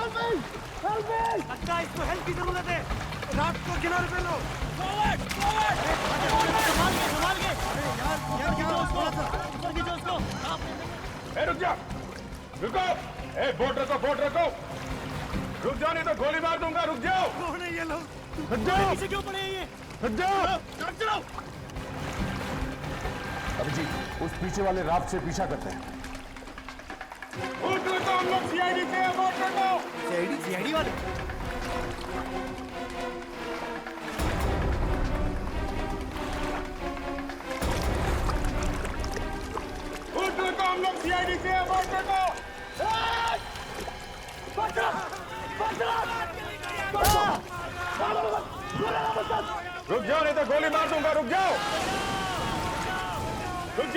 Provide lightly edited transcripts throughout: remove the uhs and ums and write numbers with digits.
लगता है इसको हेल्प की जरूरत है। रात को किनारे पे लो। संभाल के। यार क्या उसको ऊपर खींचो उसको। रुक जा, रुको। बोट रखो। रुक जाओ नहीं तो गोली मार दूंगा। रुक जाओ। कौन है ये लोग? रुक जाओ। पीछे क्यों पड़े हैं ये? रुक जाओ। चलो। अभिजीत, उस पीछे वाले राफ्ट से पीछा करते हैं। बोट रखो, हम लोग सीआईडी से हैं, बोट रखो। सीआईडी वाले? बोट रखो, हम लोग सीआईडी से हैं, बोट रखो। रुक जाओ नहीं तो गोली मार दूंगा। रुक जाओ,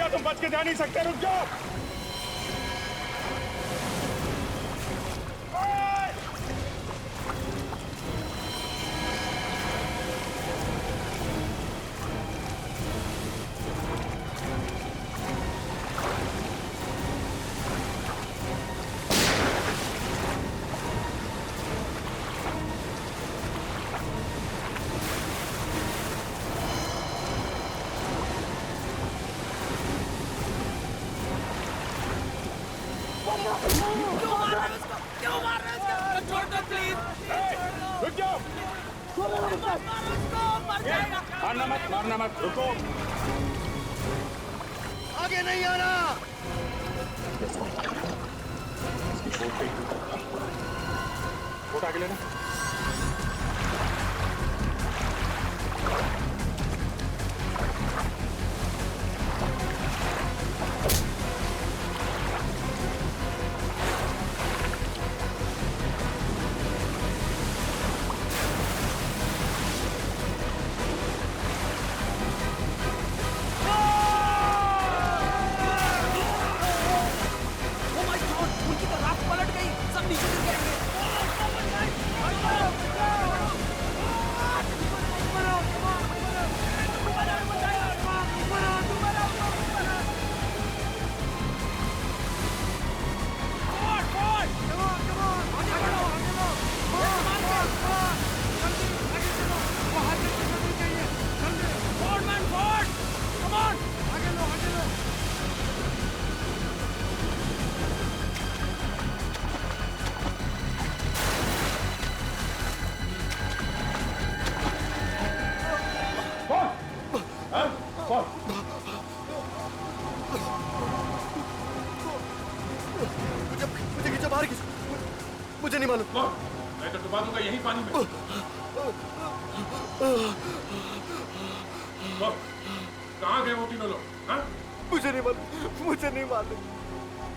तुम बच के जा नहीं सकते। रुक जाओ। क्यों मार रहे हो? छोड़ दो प्लीज। रुक जाओ। मारना मत। रुको। आगे नहीं आना। बोट आगे लेना। मुझे खींचो बाहर खींचो। मुझे नहीं मालूम। मैं तो डुबा दूंगा यही पानी में। कहाँ गए वो तीनों लोग? मुझे नहीं मालूम।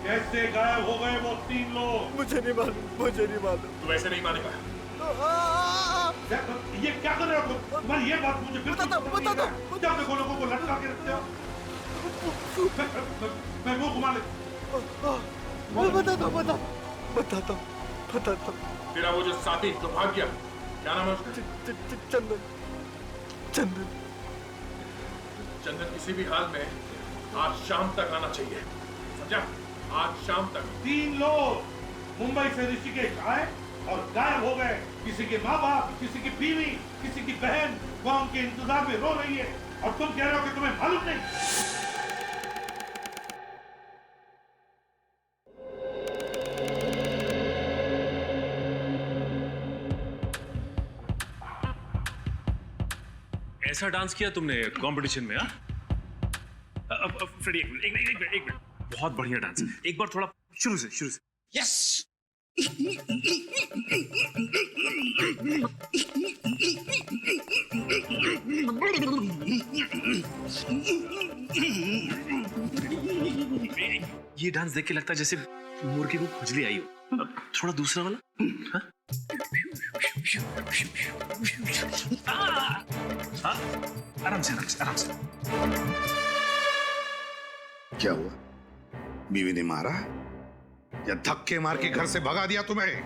कैसे गायब हो गए वो तीन लोग? मुझे नहीं मालूम। तू ऐसे नहीं मानेगा। ये क्या कर रहे हो तुम? तुम्हारी ये बात मुझे बिल्कुल बता दो। जब देखो लोगों को लटका के रखते हो। मैं मुंह घुमा ले। बताता हूँ। तेरा वो जो साथी जो भाग गया, क्या नाम है उसका? चंदन किसी भी हाल में आज शाम तक आना चाहिए, समझा? आज शाम तक। तीन लोग मुंबई से ऋषिकेश आए और गायब हो गए। किसी के माँ बाप, किसी की बीवी, किसी की बहन वहां उनके इंतजार में रो रही है और तुम कह रहे हो कि तुम्हें मालूम नहीं। ऐसा डांस किया तुमने कंपटीशन में? फ्रेडी एक मिनट। बहुत बढ़िया डांस। एक बार थोड़ा शुरू से। यस। ये डांस देख के लगता है जैसे मुर्गे को खुजली आई हो। थोड़ा दूसरा वाला। हाँ? आराम से। क्या हुआ? बीवी ने मारा या धक्के मार के घर से भगा दिया तुम्हें?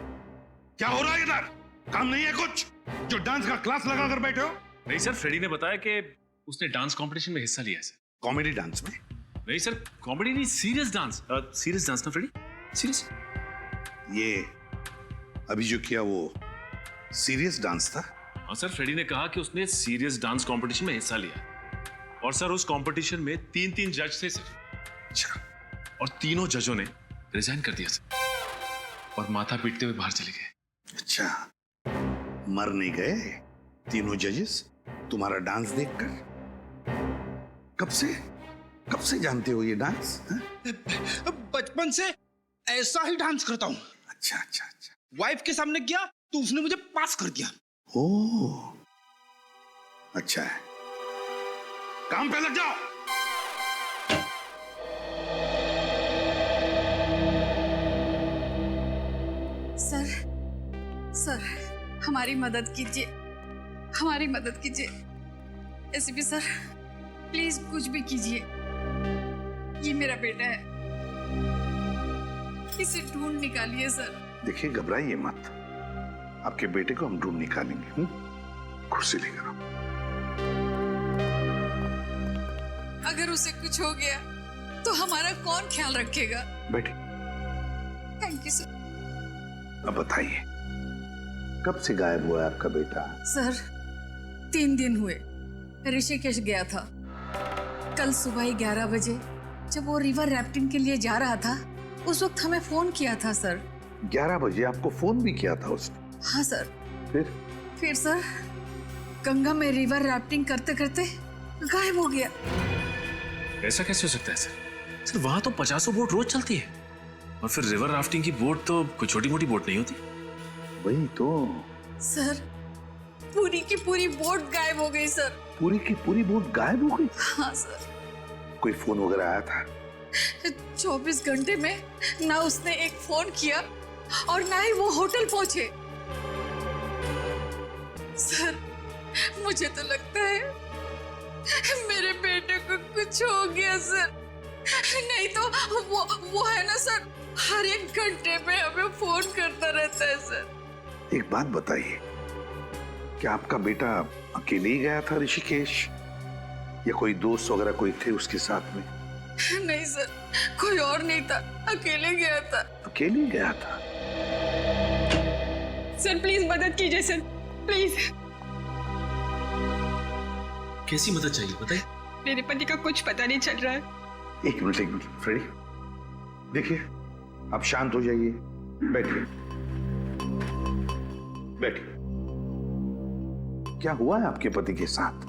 क्या हो रहा है इधर? काम नहीं है कुछ जो डांस का क्लास लगा कर बैठे हो? नहीं सर, फ्रेडी ने बताया कि उसने डांस कंपटीशन में हिस्सा लिया है सर। कॉमेडी डांस में? नहीं सर, कॉमेडी नहीं, सीरियस डांस। सीरियस डांस ना फ्रेडी, सीरियस। ये अभी जो किया वो सीरियस डांस था? और सर फ्रेडी ने कहा कि उसने सीरियस डांस कंपटीशन में हिस्सा लिया और सर उस कंपटीशन में 3 जज थे सर। अच्छा, और तीनों जजों ने रिजाइन कर दिया सर और माथा पीटते हुए बाहर चले गए। अच्छा, मर नहीं गए तीनों जजेस तुम्हारा डांस देखकर? कब से जानते हो ये डांस? बचपन से ऐसा ही डांस करता हूँ। अच्छा अच्छा अच्छा। वाइफ के सामने किया तो उसने मुझे पास कर दिया। ओह, अच्छा है, काम पे लग जाओ। सर हमारी मदद कीजिए, हमारी मदद कीजिए। एसीपी सर प्लीज कुछ भी कीजिए, ये मेरा बेटा है, इसे ढूंढ निकालिए सर। देखिए, घबराइए मत, आपके बेटे को हम ढूंढ निकालेंगे। कुर्सी लेकर आओ। अगर उसे कुछ हो गया तो हमारा कौन ख्याल रखेगा? बैठे। Thank you sir. अब बताइए, कब से गायब हुआ है आपका बेटा? सर 3 दिन हुए, ऋषिकेश गया था। कल सुबह ही 11 बजे जब वो रिवर राफ्टिंग के लिए जा रहा था, उस वक्त हमें फोन किया था सर। 11 बजे आपको फोन भी किया था उसने? हाँ सर। फिर सर गंगा में रिवर राफ्टिंग करते करते गायब हो गया। ऐसा कैसे हो सकता है सर? सर वहां तो 50 बोट रोज चलती है और फिर रिवर राफ्टिंग की बोट तो कोई छोटी मोटी बोट नहीं होती। वही तो सर, पूरी की पूरी बोट गायब हो गई सर। पूरी की पूरी बोट गायब हो गई? हाँ सर। कोई फोन वगैरह आया था? 24 घंटे में ना उसने एक फोन किया और ना ही वो होटल पहुंचे। सर मुझे तो लगता है मेरे बेटे को कुछ हो गया सर। नहीं तो वो है ना सर, हर एक घंटे में हमें फोन करता रहता है सर। एक बात बताइए, क्या आपका बेटा अकेले ही गया था ऋषिकेश या कोई दोस्त वगैरह कोई थे उसके साथ में? नहीं सर, कोई और नहीं था, अकेले गया था। अकेले गया था? सर प्लीज मदद कीजिए सर, प्लीज। कैसी मदद चाहिए बताइए? मेरे पति का कुछ पता नहीं चल रहा है। एक मिनट फ्रेडी, देखिए आप शांत हो जाइए, बैठिए बैठिए। क्या हुआ है आपके पति के साथ?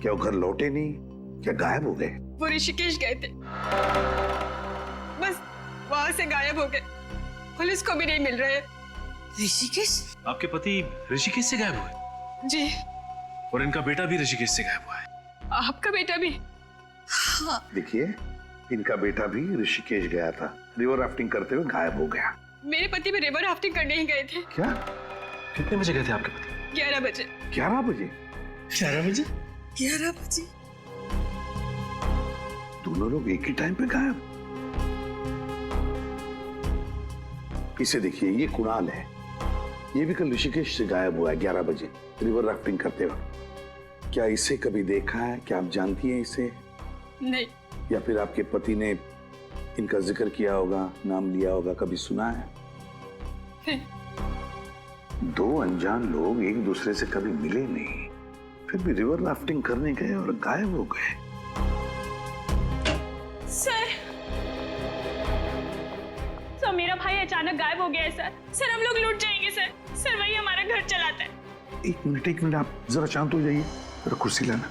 क्या वो घर लौटे नहीं, क्या गायब हो गए? वो ऋषिकेश गए थे, बस वहां से गायब हो गए, पुलिस को भी नहीं मिल रहे। ऋषिकेश? आपके पति ऋषिकेश से गायब हुए? जी। और इनका बेटा भी ऋषिकेश से गायब हुआ है? आपका बेटा भी? हाँ। देखिए, इनका बेटा भी ऋषिकेश गया था, रिवर राफ्टिंग करते हुए गायब हो गया। मेरे पति भी रिवर राफ्टिंग करने ही गए थे। क्या? कितने बजे गए थे आपके पति? 11 बजे। 11 बजे? 11 बजे? 11 बजे। दोनों लोग एक ही टाइम पे गायब? इसे देखिए, ये कुणाल है, ये भी कल ऋषिकेश से गायब हुआ है 11 बजे रिवर राफ्टिंग करते वक्त। क्या इसे कभी देखा है? क्या आप जानती हैं इसे? नहीं। या फिर आपके पति ने इनका जिक्र किया होगा, नाम लिया होगा, कभी सुना है? नहीं। 2 अनजान लोग एक दूसरे से कभी मिले नहीं, फिर भी रिवर राफ्टिंग करने गए और गायब हो गए। सर मेरा भाई अचानक गायब हो गया है सर। हम लोग लूट जाएंगे सर। वही हमारा घर चलाता है। एक मिनट, आप जरा शांत हो जाइए, जरा कुर्सी लाना।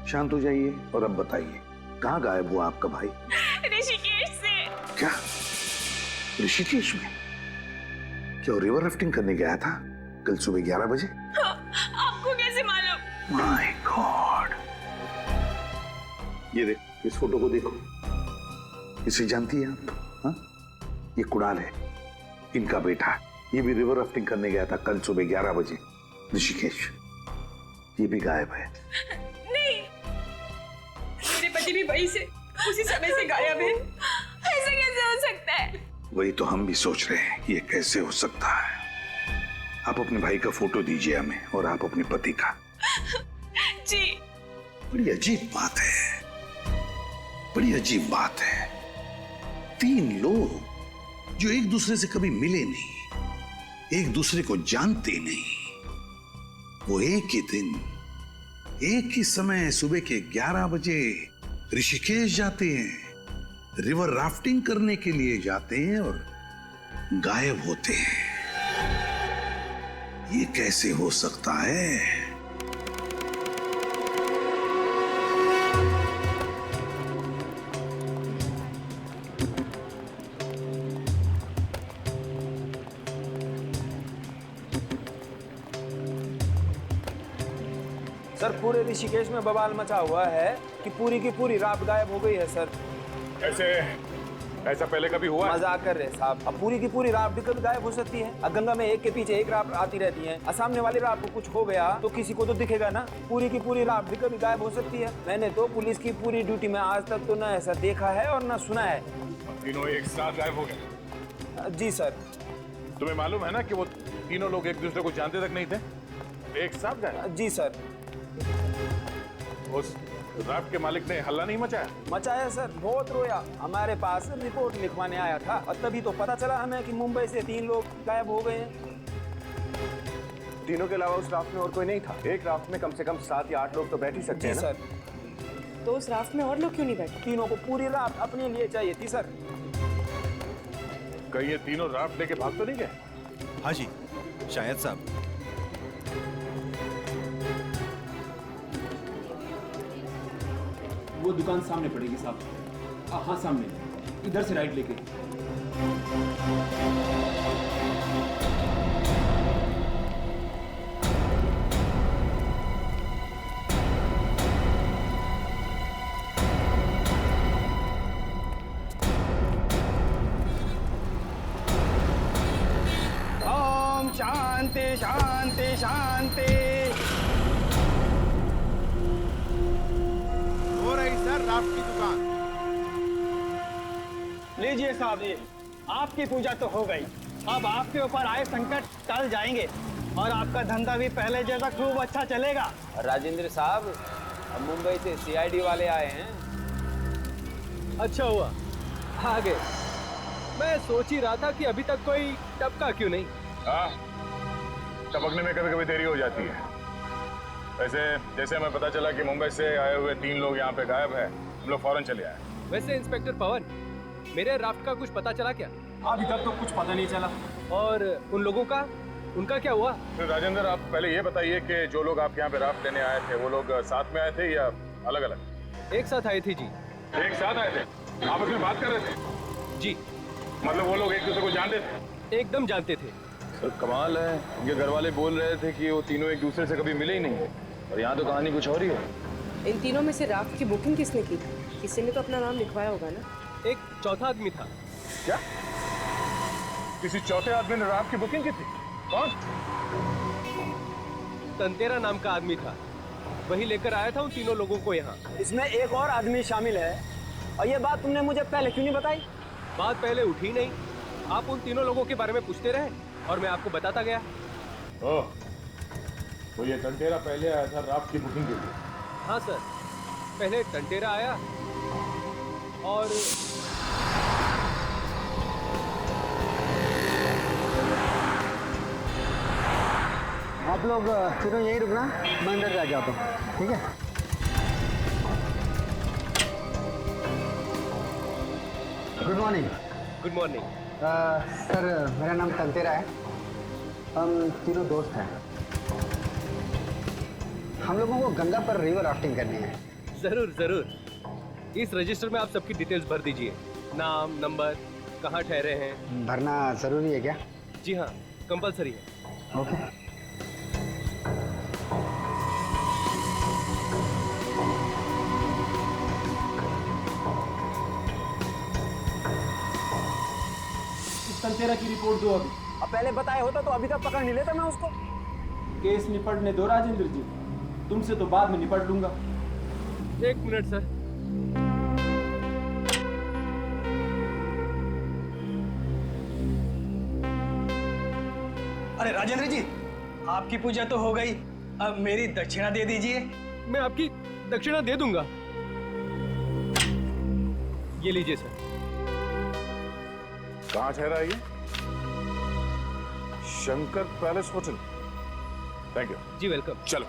शांत हो जाइए और अब बताइए, कहाँ गायब हुआ आपका भाई? ऋषिकेश से। क्या? ऋषिकेश में? क्या वो रिवर राफ्टिंग करने गया था कल सुबह 11 बजे? हाँ, आपको कैसे मालूम? My God! ये देख, इस फोटो को देखो, इसे जानती है आप? हाँ? ये कुणाल है, इनका बेटा। ये भी रिवर राफ्टिंग करने गया था कल सुबह 11 बजे ऋषिकेश। ये भी गायब है। नहीं, मेरे पति भी वहीं से उसी समय से गायब है। ऐसा कैसे हो सकता है? वही तो हम भी सोच रहे हैं, ये कैसे हो सकता है। आप अपने भाई का फोटो दीजिए हमें, और आप अपने पति का। जी। बड़ी अजीब बात है। बड़ी अजीब बात है, 3 लोग जो एक दूसरे से कभी मिले नहीं, एक दूसरे को जानते नहीं, वो एक ही दिन एक ही समय सुबह के 11 बजे ऋषिकेश जाते हैं, रिवर राफ्टिंग करने के लिए जाते हैं और गायब होते हैं। ये कैसे हो सकता है? सर पूरे ऋषिकेश में बवाल मचा हुआ है कि पूरी की पूरी राफ्ट गायब हो गई है सर। ऐसा पहले कभी हुआ? मजाक कर रहे साहब, अब पूरी की पूरी राफ्ट भी कभी गायब हो सकती है। अब गंगा में एक के पीछे एक राफ्ट आती रहती है, और सामने वाली राफ्ट को कुछ हो गया तो किसी को तो दिखेगा ना। पूरी की पूरी राफ्ट भी कभी गायब हो सकती है। मैंने तो पुलिस की पूरी ड्यूटी में आज तक तो ना ऐसा देखा है और ना सुना है। तीनों एक साथ गायब हो गए? जी सर। तुम्हें मालूम है ना कि वो तीनों लोग एक दूसरे को जानते तक नहीं थे, एक साथ गायब? जी सर। उस राफ्ट के मालिक ने हल्ला नहीं मचाया? मचाया सर, बहुत रोया। हमारे पास रिपोर्ट लिखवाने आया था और तभी तो पता चला हमें कि मुंबई से 3 लोग गायब हो गए हैं। तीनों के अलावा उस राफ्ट में और कोई नहीं था? एक राफ्ट में कम से कम 7 या 8 लोग तो बैठ ही सकते हैं ना? सर। तो उस राफ्ट में और लोग क्यों नहीं बैठे? तीनों को पूरी राफ्ट अपने लिए चाहिए थी सर। कहीं ये तीनों राफ्ट लेके भाग तो नहीं गए? हाँ जी, शायद साहब। वो दुकान सामने पड़ेगी साहब। हाँ सामने, इधर से राइट लेके। ओम शांति शांति शांति। हो रही सर राफ्ट की दुकान। लीजिए साहब, ये आपकी पूजा तो हो गई। अब आपके ऊपर आए संकट टल जाएंगे और आपका धंधा भी पहले जैसा खूब अच्छा चलेगा। राजेंद्र साहब, अब मुंबई से CID वाले आए हैं। अच्छा हुआ आ गए। मैं सोच ही रहा था कि अभी तक कोई टपका क्यों नहीं। हाँ, टपकने में कभी कभी देरी हो जाती है। वैसे जैसे हमें पता चला कि मुंबई से आए हुए 3 लोग यहाँ पे गायब है, हम लोग फौरन चले आए। वैसे इंस्पेक्टर पवन, मेरे राफ्ट का कुछ पता चला क्या? अभी तक तो कुछ पता नहीं चला। और उन लोगों का, उनका क्या हुआ? तो राजेंद्र, आप पहले ये बताइए कि जो लोग आपके यहाँ पे राफ्ट लेने आए थे, वो लोग साथ में आए थे या अलग अलग? एक साथ आए थे जी। एक साथ आए थे? आपस में बात कर रहे थे? जी। मतलब वो लोग एक दूसरे को जानते थे? एकदम जानते थे। सर कमाल है, उनके घर वाले बोल रहे थे कि वो तीनों एक दूसरे से कभी मिले ही नहीं, और यहाँ तो कहानी कुछ और ही है। इन तीनों में से राफ्ट की बुकिंग किसने की? किसी ने तो अपना नाम लिखवाया होगा ना? एक चौथा आदमी था। क्या? किसी चौथे आदमी ने राफ्ट की बुकिंग की थी? कौन? तंतेरा नाम का आदमी था, वही लेकर आया था उन तीनों लोगों को यहाँ। इसमें एक और आदमी शामिल है, और ये बात तुमने मुझे पहले क्यों नहीं बताई? बात पहले उठी नहीं, आप उन तीनों लोगों के बारे में पूछते रहे और मैं आपको बताता गया। ओह, तो ये तंतेरा पहले आया था राफ्ट की बुकिंग के लिए? हाँ सर, पहले टंटेरा आया और आप लोग तीनों यहीं रुकना, मैं अंदर जा जाता हूँ, ठीक है? Good morning. Good morning. Sir मेरा नाम तंतेरा है, हम तीनों दोस्त हैं। हम लोगों को गंगा पर रिवर राफ्टिंग करनी है। जरूर जरूर, इस रजिस्टर में आप सबकी डिटेल्स भर दीजिए, नाम, नंबर, कहाँ ठहरे हैं। भरना जरूरी है क्या? जी हाँ, कंपलसरी है। ओके। तंतेरा की रिपोर्ट दो अभी। अब पहले बताया होता तो अभी तक पकड़ नहीं लेता मैं उसको। केस निपटने दो राजेंद्र जी, तुमसे तो बाद में निपट लूंगा। 1 मिनट सर। अरे राजेंद्र जी, आपकी पूजा तो हो गई, अब मेरी दक्षिणा दे दीजिए। मैं आपकी दक्षिणा दे दूंगा। ये लीजिए सर। कहाँ ठहरा है ये? Shankar palace hotel. Thank you. जी वेलकम। चलो।